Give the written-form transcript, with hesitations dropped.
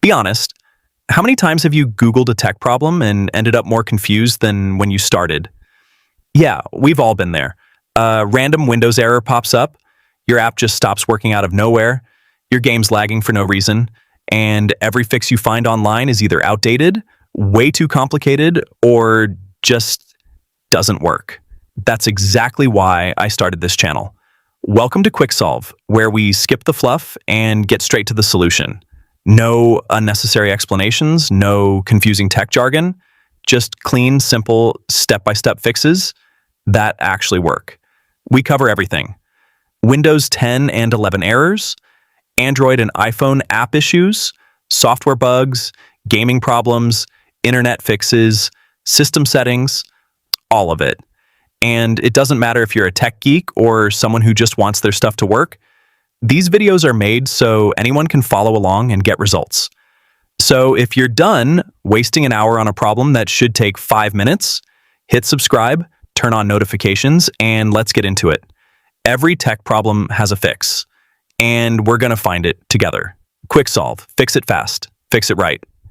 Be honest, how many times have you Googled a tech problem and ended up more confused than when you started? Yeah, we've all been there. A random Windows error pops up, your app just stops working out of nowhere, your game's lagging for no reason, and every fix you find online is either outdated, way too complicated, or just doesn't work. That's exactly why I started this channel. Welcome to Quicksolve, where we skip the fluff and get straight to the solution. No unnecessary explanations, no confusing tech jargon, just clean, simple, step-by-step fixes that actually work. We cover everything. Windows 10 and 11 errors, Android and iPhone app issues, software bugs, gaming problems, internet fixes, system settings, all of it. And it doesn't matter if you're a tech geek or someone who just wants their stuff to work. These videos are made so anyone can follow along and get results. So if you're done wasting an hour on a problem that should take 5 minutes, hit subscribe, turn on notifications, and let's get into it. Every tech problem has a fix, and we're going to find it together. Quicksolve. Fix it fast. Fix it right.